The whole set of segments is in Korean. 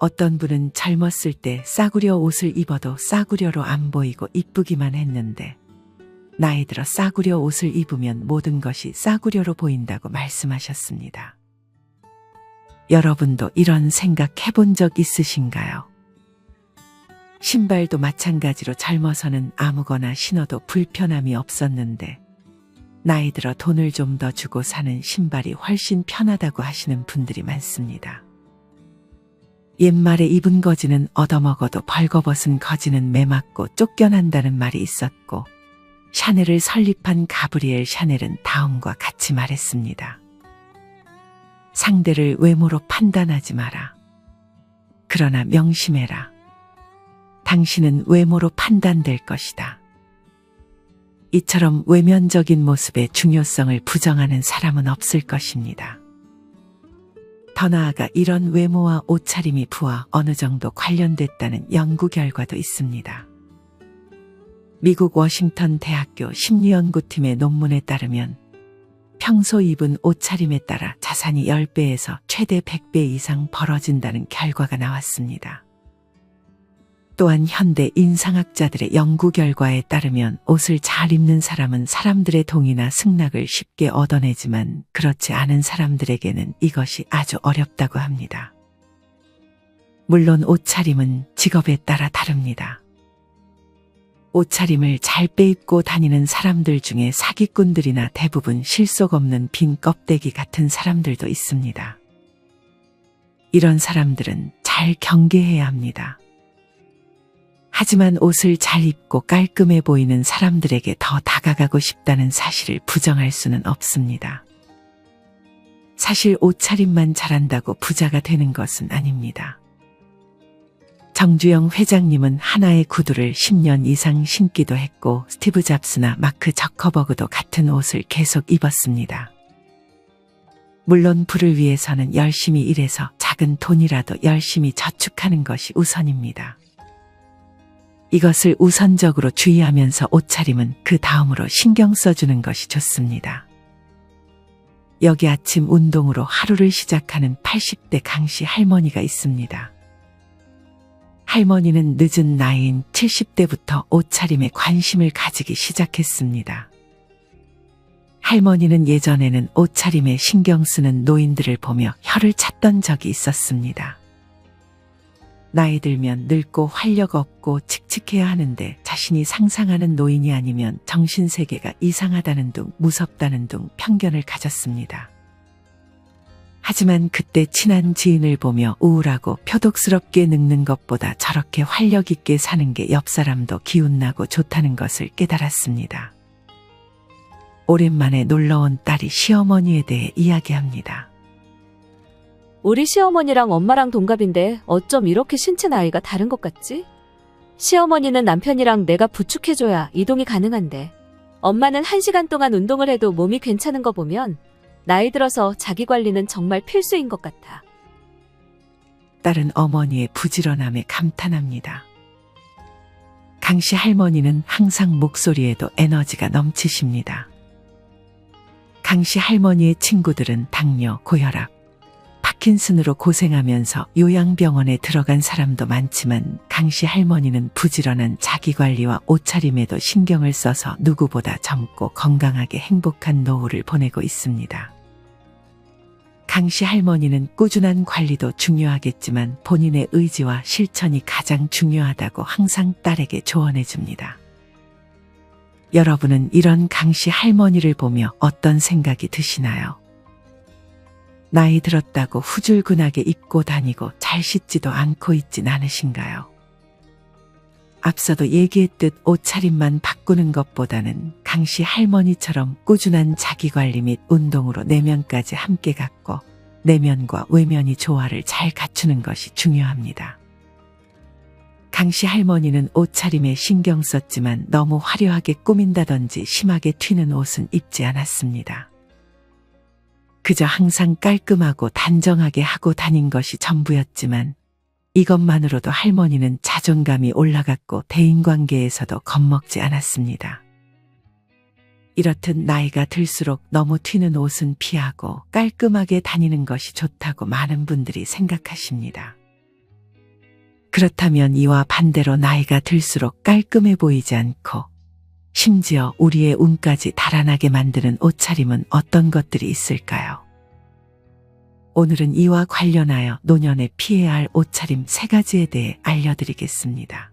어떤 분은 젊었을 때 싸구려 옷을 입어도 싸구려로 안 보이고 이쁘기만 했는데 나이 들어 싸구려 옷을 입으면 모든 것이 싸구려로 보인다고 말씀하셨습니다. 여러분도 이런 생각 해본 적 있으신가요? 신발도 마찬가지로 젊어서는 아무거나 신어도 불편함이 없었는데 나이 들어 돈을 좀 더 주고 사는 신발이 훨씬 편하다고 하시는 분들이 많습니다. 옛말에 입은 거지는 얻어먹어도 벌거벗은 거지는 매맞고 쫓겨난다는 말이 있었고 샤넬을 설립한 가브리엘 샤넬은 다음과 같이 말했습니다. 상대를 외모로 판단하지 마라. 그러나 명심해라. 당신은 외모로 판단될 것이다. 이처럼 외면적인 모습의 중요성을 부정하는 사람은 없을 것입니다. 더 나아가 이런 외모와 옷차림이 부와 어느 정도 관련됐다는 연구 결과도 있습니다. 미국 워싱턴 대학교 심리연구팀의 논문에 따르면 평소 입은 옷차림에 따라 자산이 10배에서 최대 100배 이상 벌어진다는 결과가 나왔습니다. 또한 현대 인상학자들의 연구 결과에 따르면 옷을 잘 입는 사람은 사람들의 동의나 승낙을 쉽게 얻어내지만 그렇지 않은 사람들에게는 이것이 아주 어렵다고 합니다. 물론 옷차림은 직업에 따라 다릅니다. 옷차림을 잘 빼입고 다니는 사람들 중에 사기꾼들이나 대부분 실속 없는 빈 껍데기 같은 사람들도 있습니다. 이런 사람들은 잘 경계해야 합니다. 하지만 옷을 잘 입고 깔끔해 보이는 사람들에게 더 다가가고 싶다는 사실을 부정할 수는 없습니다. 사실 옷차림만 잘한다고 부자가 되는 것은 아닙니다. 정주영 회장님은 하나의 구두를 10년 이상 신기도 했고 스티브 잡스나 마크 저커버그도 같은 옷을 계속 입었습니다. 물론 부를 위해서는 열심히 일해서 작은 돈이라도 열심히 저축하는 것이 우선입니다. 이것을 우선적으로 주의하면서 옷차림은 그 다음으로 신경 써주는 것이 좋습니다. 여기 아침 운동으로 하루를 시작하는 80대 강씨 할머니가 있습니다. 할머니는 늦은 나이인 70대부터 옷차림에 관심을 가지기 시작했습니다. 할머니는 예전에는 옷차림에 신경 쓰는 노인들을 보며 혀를 찼던 적이 있었습니다. 나이 들면 늙고 활력 없고 칙칙해야 하는데 자신이 상상하는 노인이 아니면 정신세계가 이상하다는 둥 무섭다는 둥 편견을 가졌습니다. 하지만 그때 친한 지인을 보며 우울하고 표독스럽게 늙는 것보다 저렇게 활력 있게 사는 게 옆 사람도 기운나고 좋다는 것을 깨달았습니다. 오랜만에 놀러온 딸이 시어머니에 대해 이야기합니다. 우리 시어머니랑 엄마랑 동갑인데 어쩜 이렇게 신체 나이가 다른 것 같지? 시어머니는 남편이랑 내가 부축해줘야 이동이 가능한데 엄마는 1시간 동안 운동을 해도 몸이 괜찮은 거 보면 나이 들어서 자기 관리는 정말 필수인 것 같아. 딸은 어머니의 부지런함에 감탄합니다. 강씨 할머니는 항상 목소리에도 에너지가 넘치십니다. 강씨 할머니의 친구들은 당뇨, 고혈압, 파킨슨으로 고생하면서 요양병원에 들어간 사람도 많지만 강씨 할머니는 부지런한 자기관리와 옷차림에도 신경을 써서 누구보다 젊고 건강하게 행복한 노후를 보내고 있습니다. 강씨 할머니는 꾸준한 관리도 중요하겠지만 본인의 의지와 실천이 가장 중요하다고 항상 딸에게 조언해 줍니다. 여러분은 이런 강씨 할머니를 보며 어떤 생각이 드시나요? 나이 들었다고 후줄근하게 입고 다니고 잘 씻지도 않고 있진 않으신가요? 앞서도 얘기했듯 옷차림만 바꾸는 것보다는 강씨 할머니처럼 꾸준한 자기관리 및 운동으로 내면까지 함께 갖고 내면과 외면이 조화를 잘 갖추는 것이 중요합니다. 강씨 할머니는 옷차림에 신경 썼지만 너무 화려하게 꾸민다든지 심하게 튀는 옷은 입지 않았습니다. 그저 항상 깔끔하고 단정하게 하고 다닌 것이 전부였지만 이것만으로도 할머니는 자존감이 올라갔고 대인관계에서도 겁먹지 않았습니다. 이렇듯 나이가 들수록 너무 튀는 옷은 피하고 깔끔하게 다니는 것이 좋다고 많은 분들이 생각하십니다. 그렇다면 이와 반대로 나이가 들수록 깔끔해 보이지 않고 심지어 우리의 운까지 달아나게 만드는 옷차림은 어떤 것들이 있을까요? 오늘은 이와 관련하여 노년에 피해야 할 옷차림 3가지에 대해 알려드리겠습니다.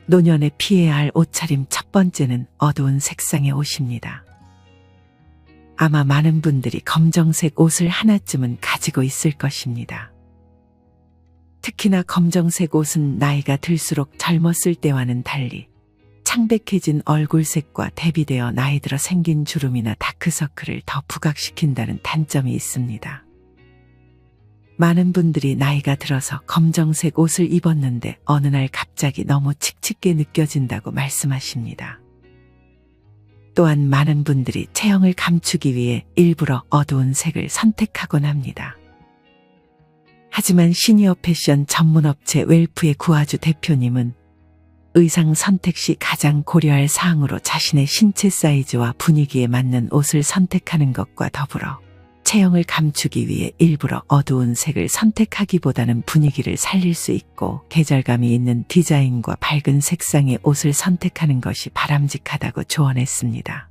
노년에 피해야 할 옷차림 첫 번째는 어두운 색상의 옷입니다. 아마 많은 분들이 검정색 옷을 하나쯤은 가지고 있을 것입니다. 특히나 검정색 옷은 나이가 들수록 젊었을 때와는 달리 창백해진 얼굴색과 대비되어 나이 들어 생긴 주름이나 다크서클을 더 부각시킨다는 단점이 있습니다. 많은 분들이 나이가 들어서 검정색 옷을 입었는데 어느 날 갑자기 너무 칙칙게 느껴진다고 말씀하십니다. 또한 많은 분들이 체형을 감추기 위해 일부러 어두운 색을 선택하곤 합니다. 하지만 시니어 패션 전문업체 웰프의 구아주 대표님은 의상 선택 시 가장 고려할 사항으로 자신의 신체 사이즈와 분위기에 맞는 옷을 선택하는 것과 더불어 체형을 감추기 위해 일부러 어두운 색을 선택하기보다는 분위기를 살릴 수 있고 계절감이 있는 디자인과 밝은 색상의 옷을 선택하는 것이 바람직하다고 조언했습니다.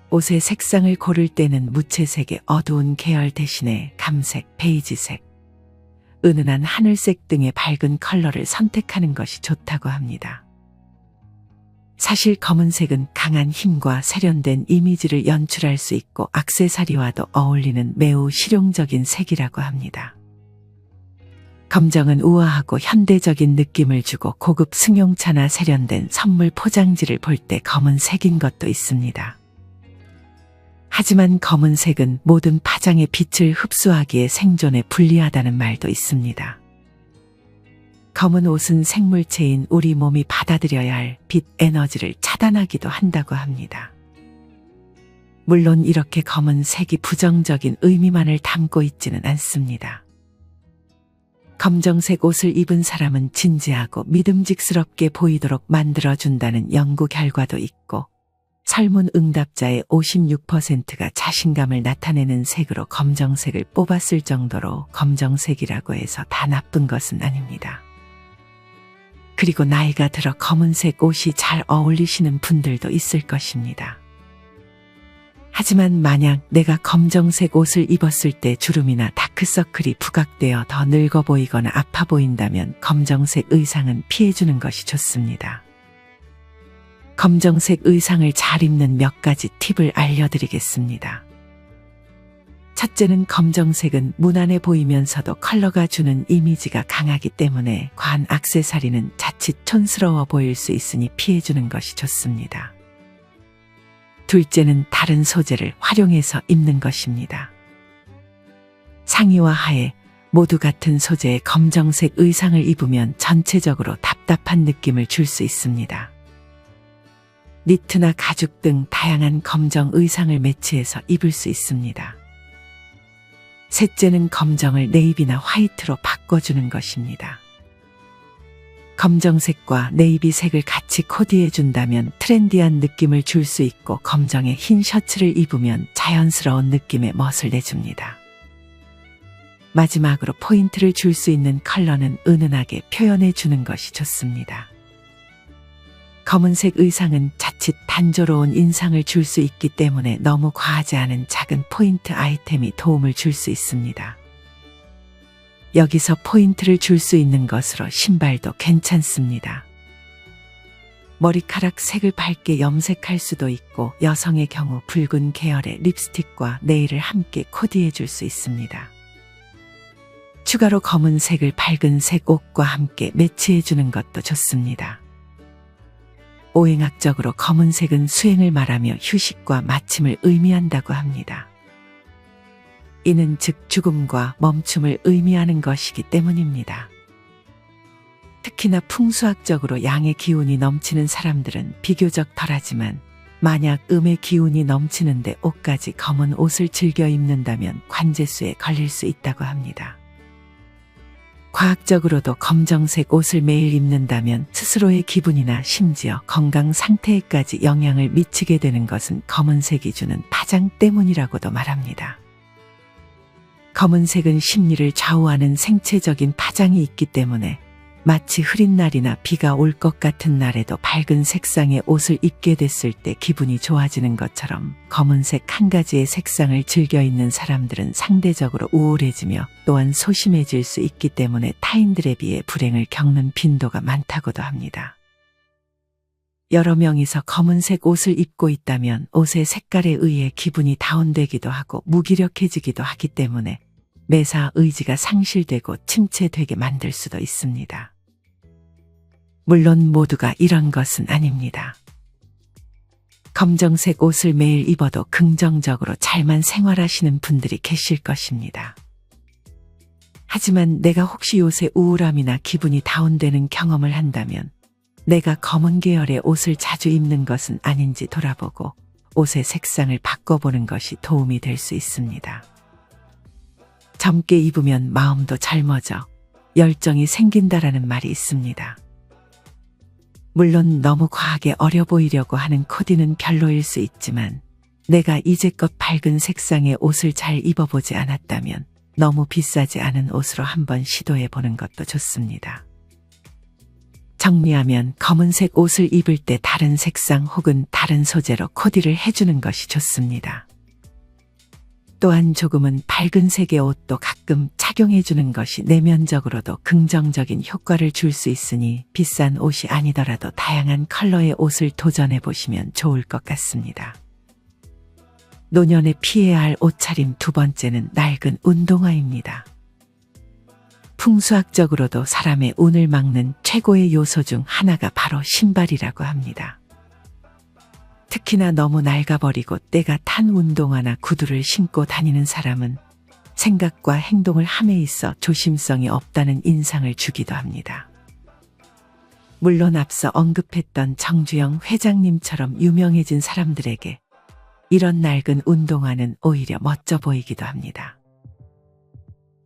옷의 색상을 고를 때는 무채색의 어두운 계열 대신에 감색, 베이지색, 은은한 하늘색 등의 밝은 컬러를 선택하는 것이 좋다고 합니다. 사실 검은색은 강한 힘과 세련된 이미지를 연출할 수 있고 액세서리와도 어울리는 매우 실용적인 색이라고 합니다. 검정은 우아하고 현대적인 느낌을 주고 고급 승용차나 세련된 선물 포장지를 볼 때 검은색인 것도 있습니다. 하지만 검은색은 모든 파장의 빛을 흡수하기에 생존에 불리하다는 말도 있습니다. 검은 옷은 생물체인 우리 몸이 받아들여야 할 빛 에너지를 차단하기도 한다고 합니다. 물론 이렇게 검은색이 부정적인 의미만을 담고 있지는 않습니다. 검정색 옷을 입은 사람은 진지하고 믿음직스럽게 보이도록 만들어준다는 연구 결과도 있고 설문 응답자의 56%가 자신감을 나타내는 색으로 검정색을 뽑았을 정도로 검정색이라고 해서 다 나쁜 것은 아닙니다. 그리고 나이가 들어 검은색 옷이 잘 어울리시는 분들도 있을 것입니다. 하지만 만약 내가 검정색 옷을 입었을 때 주름이나 다크서클이 부각되어 더 늙어 보이거나 아파 보인다면 검정색 의상은 피해주는 것이 좋습니다. 검정색 의상을 잘 입는 몇 가지 팁을 알려드리겠습니다. 첫째는 검정색은 무난해 보이면서도 컬러가 주는 이미지가 강하기 때문에 과한 액세서리는 자칫 촌스러워 보일 수 있으니 피해주는 것이 좋습니다. 둘째는 다른 소재를 활용해서 입는 것입니다. 상의와 하의 모두 같은 소재의 검정색 의상을 입으면 전체적으로 답답한 느낌을 줄 수 있습니다. 니트나 가죽 등 다양한 검정 의상을 매치해서 입을 수 있습니다. 셋째는 검정을 네이비나 화이트로 바꿔주는 것입니다. 검정색과 네이비색을 같이 코디해준다면 트렌디한 느낌을 줄 수 있고 검정에 흰 셔츠를 입으면 자연스러운 느낌의 멋을 내줍니다. 마지막으로 포인트를 줄 수 있는 컬러는 은은하게 표현해주는 것이 좋습니다. 검은색 의상은 자칫 단조로운 인상을 줄 수 있기 때문에 너무 과하지 않은 작은 포인트 아이템이 도움을 줄 수 있습니다. 여기서 포인트를 줄 수 있는 것으로 신발도 괜찮습니다. 머리카락 색을 밝게 염색할 수도 있고 여성의 경우 붉은 계열의 립스틱과 네일을 함께 코디해 줄 수 있습니다. 추가로 검은색을 밝은 색 옷과 함께 매치해 주는 것도 좋습니다. 오행학적으로 검은색은 수행을 말하며 휴식과 마침을 의미한다고 합니다. 이는 즉 죽음과 멈춤을 의미하는 것이기 때문입니다. 특히나 풍수학적으로 양의 기운이 넘치는 사람들은 비교적 덜하지만 만약 음의 기운이 넘치는데 옷까지 검은 옷을 즐겨 입는다면 관제수에 걸릴 수 있다고 합니다. 과학적으로도 검정색 옷을 매일 입는다면 스스로의 기분이나 심지어 건강 상태에까지 영향을 미치게 되는 것은 검은색이 주는 파장 때문이라고도 말합니다. 검은색은 심리를 좌우하는 생체적인 파장이 있기 때문에 마치 흐린 날이나 비가 올 것 같은 날에도 밝은 색상의 옷을 입게 됐을 때 기분이 좋아지는 것처럼 검은색 한 가지의 색상을 즐겨 입는 사람들은 상대적으로 우울해지며 또한 소심해질 수 있기 때문에 타인들에 비해 불행을 겪는 빈도가 많다고도 합니다. 여러 명이서 검은색 옷을 입고 있다면 옷의 색깔에 의해 기분이 다운되기도 하고 무기력해지기도 하기 때문에 매사 의지가 상실되고 침체되게 만들 수도 있습니다. 물론 모두가 이런 것은 아닙니다. 검정색 옷을 매일 입어도 긍정적으로 잘만 생활하시는 분들이 계실 것입니다. 하지만 내가 혹시 요새 우울함이나 기분이 다운되는 경험을 한다면 내가 검은 계열의 옷을 자주 입는 것은 아닌지 돌아보고 옷의 색상을 바꿔보는 것이 도움이 될 수 있습니다. 젊게 입으면 마음도 젊어져 열정이 생긴다라는 말이 있습니다. 물론 너무 과하게 어려 보이려고 하는 코디는 별로일 수 있지만 내가 이제껏 밝은 색상의 옷을 잘 입어보지 않았다면 너무 비싸지 않은 옷으로 한번 시도해보는 것도 좋습니다. 정리하면 검은색 옷을 입을 때 다른 색상 혹은 다른 소재로 코디를 해주는 것이 좋습니다. 또한 조금은 밝은 색의 옷도 가끔 착용해주는 것이 내면적으로도 긍정적인 효과를 줄 수 있으니 비싼 옷이 아니더라도 다양한 컬러의 옷을 도전해보시면 좋을 것 같습니다. 노년에 피해야 할 옷차림 두 번째는 낡은 운동화입니다. 풍수학적으로도 사람의 운을 막는 최고의 요소 중 하나가 바로 신발이라고 합니다. 특히나 너무 낡아버리고 때가 탄 운동화나 구두를 신고 다니는 사람은 생각과 행동을 함에 있어 조심성이 없다는 인상을 주기도 합니다. 물론 앞서 언급했던 정주영 회장님처럼 유명해진 사람들에게 이런 낡은 운동화는 오히려 멋져 보이기도 합니다.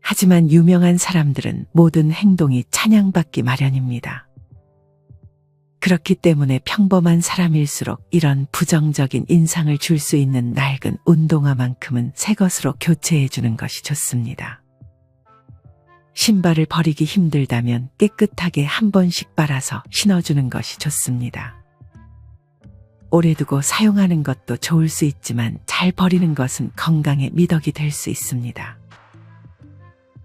하지만 유명한 사람들은 모든 행동이 찬양받기 마련입니다. 그렇기 때문에 평범한 사람일수록 이런 부정적인 인상을 줄 수 있는 낡은 운동화만큼은 새 것으로 교체해 주는 것이 좋습니다. 신발을 버리기 힘들다면 깨끗하게 한 번씩 빨아서 신어주는 것이 좋습니다. 오래 두고 사용하는 것도 좋을 수 있지만 잘 버리는 것은 건강에 미덕이 될 수 있습니다.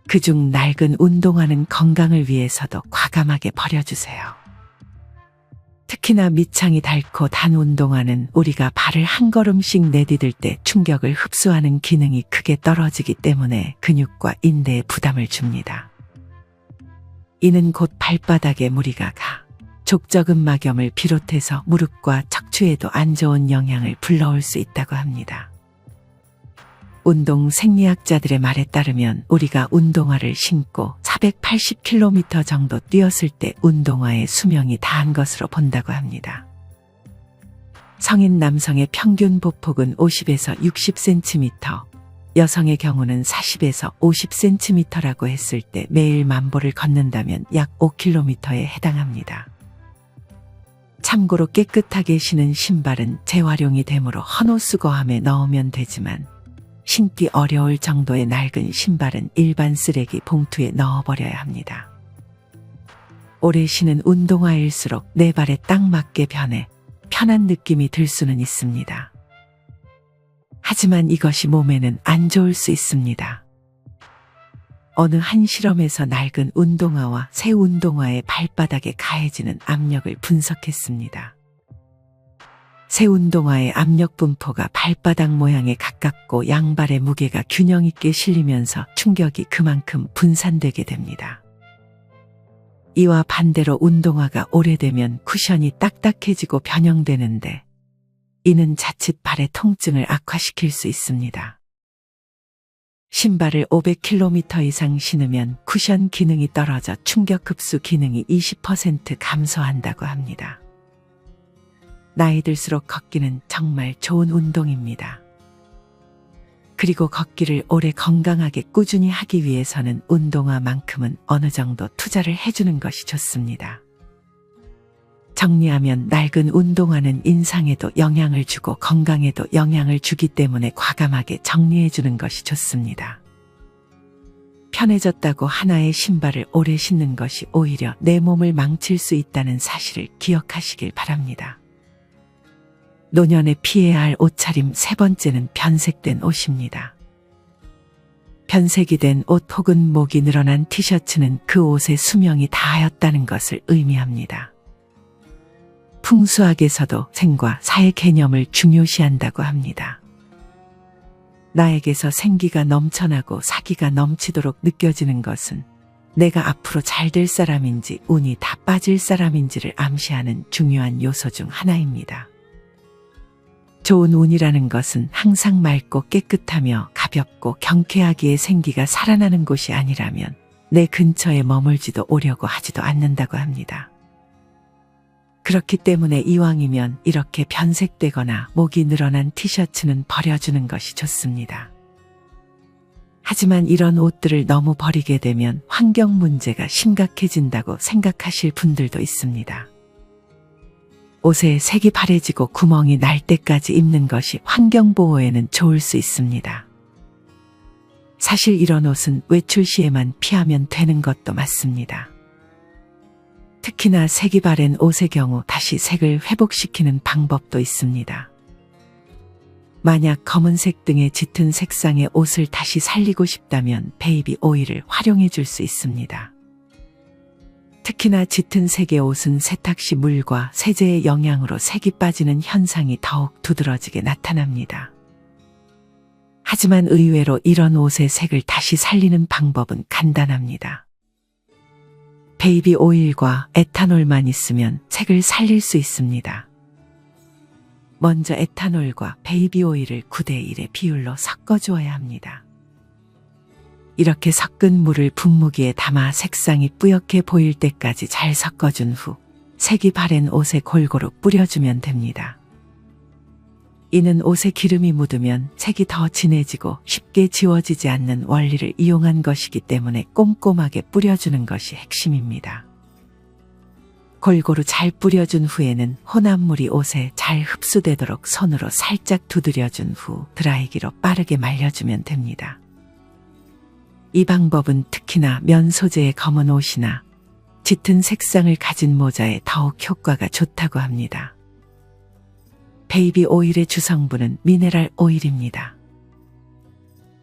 그중 낡은 운동화는 건강을 위해서도 과감하게 버려주세요. 특히나 밑창이 닳고 단 운동화는 우리가 발을 한 걸음씩 내디딜 때 충격을 흡수하는 기능이 크게 떨어지기 때문에 근육과 인대에 부담을 줍니다. 이는 곧 발바닥에 무리가 가 족저근막염을 비롯해서 무릎과 척추에도 안 좋은 영향을 불러올 수 있다고 합니다. 운동 생리학자들의 말에 따르면 우리가 운동화를 신고 480km 정도 뛰었을 때 운동화의 수명이 다한 것으로 본다고 합니다. 성인 남성의 평균 보폭은 50에서 60cm, 여성의 경우는 40에서 50cm라고 했을 때 매일 만보를 걷는다면 약 5km에 해당합니다. 참고로 깨끗하게 신은 신발은 재활용이 되므로 헌옷수거함에 넣으면 되지만 신기 어려울 정도의 낡은 신발은 일반 쓰레기 봉투에 넣어버려야 합니다. 오래 신은 운동화일수록 내 발에 딱 맞게 변해 편한 느낌이 들 수는 있습니다. 하지만 이것이 몸에는 안 좋을 수 있습니다. 어느 한 실험에서 낡은 운동화와 새 운동화의 발바닥에 가해지는 압력을 분석했습니다. 새 운동화의 압력 분포가 발바닥 모양에 가깝고 양발의 무게가 균형 있게 실리면서 충격이 그만큼 분산되게 됩니다. 이와 반대로 운동화가 오래되면 쿠션이 딱딱해지고 변형되는데 이는 자칫 발의 통증을 악화시킬 수 있습니다. 신발을 500km 이상 신으면 쿠션 기능이 떨어져 충격 흡수 기능이 20% 감소한다고 합니다. 나이 들수록 걷기는 정말 좋은 운동입니다. 그리고 걷기를 오래 건강하게 꾸준히 하기 위해서는 운동화만큼은 어느 정도 투자를 해주는 것이 좋습니다. 정리하면 낡은 운동화는 인상에도 영향을 주고 건강에도 영향을 주기 때문에 과감하게 정리해주는 것이 좋습니다. 편해졌다고 하나의 신발을 오래 신는 것이 오히려 내 몸을 망칠 수 있다는 사실을 기억하시길 바랍니다. 노년에 피해야 할 옷차림 세 번째는 변색된 옷입니다. 변색이 된 옷 혹은 목이 늘어난 티셔츠는 그 옷의 수명이 다하였다는 것을 의미합니다. 풍수학에서도 생과 사의 개념을 중요시한다고 합니다. 나에게서 생기가 넘쳐나고 사기가 넘치도록 느껴지는 것은 내가 앞으로 잘 될 사람인지 운이 다 빠질 사람인지를 암시하는 중요한 요소 중 하나입니다. 좋은 운이라는 것은 항상 맑고 깨끗하며 가볍고 경쾌하기에 생기가 살아나는 곳이 아니라면 내 근처에 머물지도 오려고 하지도 않는다고 합니다. 그렇기 때문에 이왕이면 이렇게 변색되거나 목이 늘어난 티셔츠는 버려주는 것이 좋습니다. 하지만 이런 옷들을 너무 버리게 되면 환경 문제가 심각해진다고 생각하실 분들도 있습니다. 옷에 색이 바래지고 구멍이 날 때까지 입는 것이 환경보호에는 좋을 수 있습니다. 사실 이런 옷은 외출 시에만 피하면 되는 것도 맞습니다. 특히나 색이 바랜 옷의 경우 다시 색을 회복시키는 방법도 있습니다. 만약 검은색 등의 짙은 색상의 옷을 다시 살리고 싶다면 베이비 오일을 활용해 줄 수 있습니다. 특히나 짙은 색의 옷은 세탁 시 물과 세제의 영향으로 색이 빠지는 현상이 더욱 두드러지게 나타납니다. 하지만 의외로 이런 옷의 색을 다시 살리는 방법은 간단합니다. 베이비 오일과 에탄올만 있으면 색을 살릴 수 있습니다. 먼저 에탄올과 베이비 오일을 9대1의 비율로 섞어주어야 합니다. 이렇게 섞은 물을 분무기에 담아 색상이 뿌옇게 보일 때까지 잘 섞어준 후 색이 바랜 옷에 골고루 뿌려주면 됩니다. 이는 옷에 기름이 묻으면 색이 더 진해지고 쉽게 지워지지 않는 원리를 이용한 것이기 때문에 꼼꼼하게 뿌려주는 것이 핵심입니다. 골고루 잘 뿌려준 후에는 혼합물이 옷에 잘 흡수되도록 손으로 살짝 두드려준 후 드라이기로 빠르게 말려주면 됩니다. 이 방법은 특히나 면 소재의 검은 옷이나 짙은 색상을 가진 모자에 더욱 효과가 좋다고 합니다. 베이비 오일의 주성분은 미네랄 오일입니다.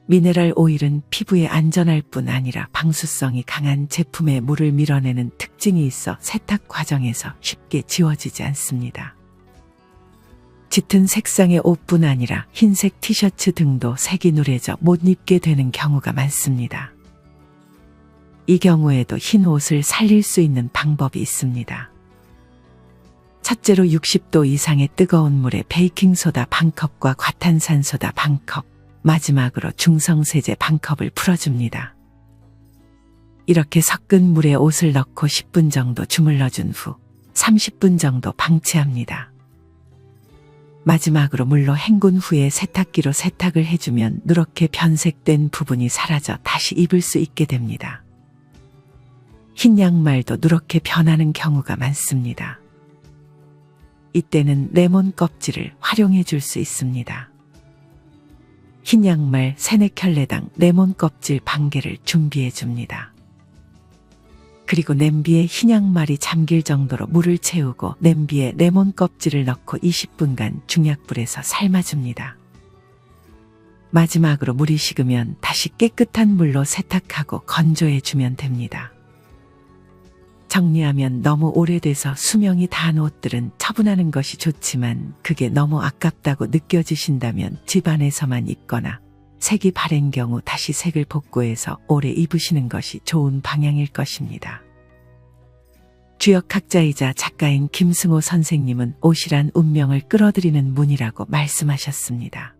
미네랄 오일은 피부에 안전할 뿐 아니라 방수성이 강한 제품에 물을 밀어내는 특징이 있어 세탁 과정에서 쉽게 지워지지 않습니다. 짙은 색상의 옷뿐 아니라 흰색 티셔츠 등도 색이 누래져 못 입게 되는 경우가 많습니다. 이 경우에도 흰 옷을 살릴 수 있는 방법이 있습니다. 첫째로 60도 이상의 뜨거운 물에 베이킹소다 반컵과 과탄산소다 반컵, 마지막으로 중성세제 반컵을 풀어줍니다. 이렇게 섞은 물에 옷을 넣고 10분 정도 주물러준 후 30분 정도 방치합니다. 마지막으로 물로 헹군 후에 세탁기로 세탁을 해주면 누렇게 변색된 부분이 사라져 다시 입을 수 있게 됩니다. 흰 양말도 누렇게 변하는 경우가 많습니다. 이때는 레몬 껍질을 활용해 줄 수 있습니다. 흰 양말 3-4켤레당 레몬 껍질 반 개를 준비해 줍니다. 그리고 냄비에 흰 양말이 잠길 정도로 물을 채우고 냄비에 레몬 껍질을 넣고 20분간 중약불에서 삶아줍니다. 마지막으로 물이 식으면 다시 깨끗한 물로 세탁하고 건조해 주면 됩니다. 정리하면 너무 오래돼서 수명이 다한 옷들은 처분하는 것이 좋지만 그게 너무 아깝다고 느껴지신다면 집안에서만 입거나 색이 바랜 경우 다시 색을 복구해서 오래 입으시는 것이 좋은 방향일 것입니다. 주역학자이자 작가인 김승호 선생님은 옷이란 운명을 끌어들이는 문이라고 말씀하셨습니다.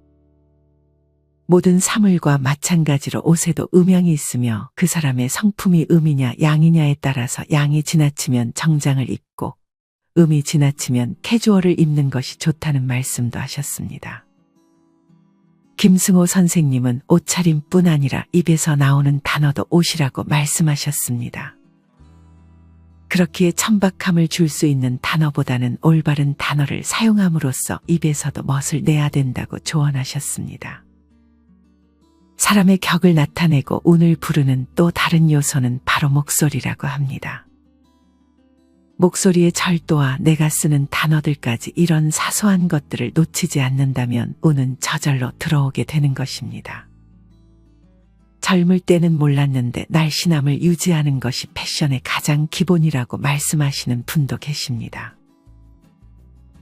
모든 사물과 마찬가지로 옷에도 음양이 있으며 그 사람의 성품이 음이냐 양이냐에 따라서 양이 지나치면 정장을 입고 음이 지나치면 캐주얼을 입는 것이 좋다는 말씀도 하셨습니다. 김승호 선생님은 옷차림뿐 아니라 입에서 나오는 단어도 옷이라고 말씀하셨습니다. 그렇기에 천박함을 줄 수 있는 단어보다는 올바른 단어를 사용함으로써 입에서도 멋을 내야 된다고 조언하셨습니다. 사람의 격을 나타내고 운을 부르는 또 다른 요소는 바로 목소리라고 합니다. 목소리의 절도와 내가 쓰는 단어들까지 이런 사소한 것들을 놓치지 않는다면 운은 저절로 들어오게 되는 것입니다. 젊을 때는 몰랐는데 날씬함을 유지하는 것이 패션의 가장 기본이라고 말씀하시는 분도 계십니다.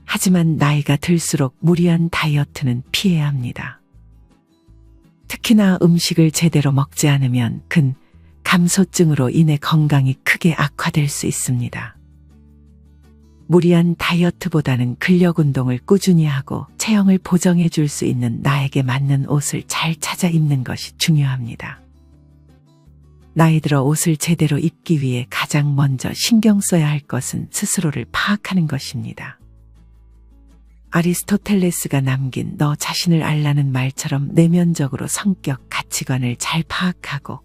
하지만 나이가 들수록 무리한 다이어트는 피해야 합니다. 특히나 음식을 제대로 먹지 않으면 감소증으로 인해 건강이 크게 악화될 수 있습니다. 무리한 다이어트보다는 근력 운동을 꾸준히 하고 체형을 보정해 줄 수 있는 나에게 맞는 옷을 잘 찾아 입는 것이 중요합니다. 나이 들어 옷을 제대로 입기 위해 가장 먼저 신경 써야 할 것은 스스로를 파악하는 것입니다. 아리스토텔레스가 남긴 너 자신을 알라는 말처럼 내면적으로 성격, 가치관을 잘 파악하고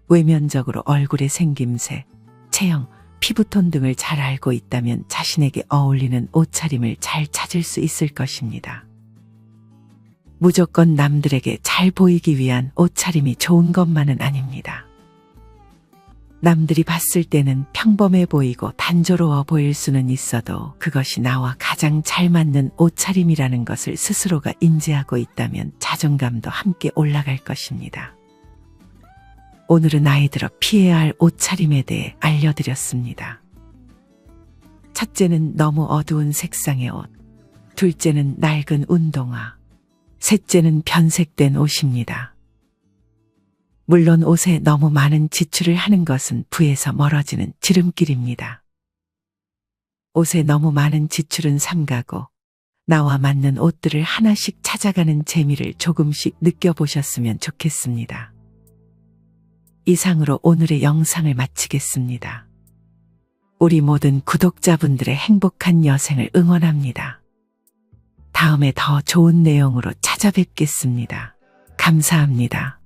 외면적으로 얼굴의 생김새, 체형, 피부톤 등을 잘 알고 있다면 자신에게 어울리는 옷차림을 잘 찾을 수 있을 것입니다. 무조건 남들에게 잘 보이기 위한 옷차림이 좋은 것만은 아닙니다. 남들이 봤을 때는 평범해 보이고 단조로워 보일 수는 있어도 그것이 나와 가장 잘 맞는 옷차림이라는 것을 스스로가 인지하고 있다면 자존감도 함께 올라갈 것입니다. 오늘은 나이 들어 피해야 할 옷차림에 대해 알려드렸습니다. 첫째는 너무 어두운 색상의 옷, 둘째는 낡은 운동화, 셋째는 변색된 옷입니다. 물론 옷에 너무 많은 지출을 하는 것은 부에서 멀어지는 지름길입니다. 옷에 너무 많은 지출은 삼가고 나와 맞는 옷들을 하나씩 찾아가는 재미를 조금씩 느껴보셨으면 좋겠습니다. 이상으로 오늘의 영상을 마치겠습니다. 우리 모든 구독자분들의 행복한 여생을 응원합니다. 다음에 더 좋은 내용으로 찾아뵙겠습니다. 감사합니다.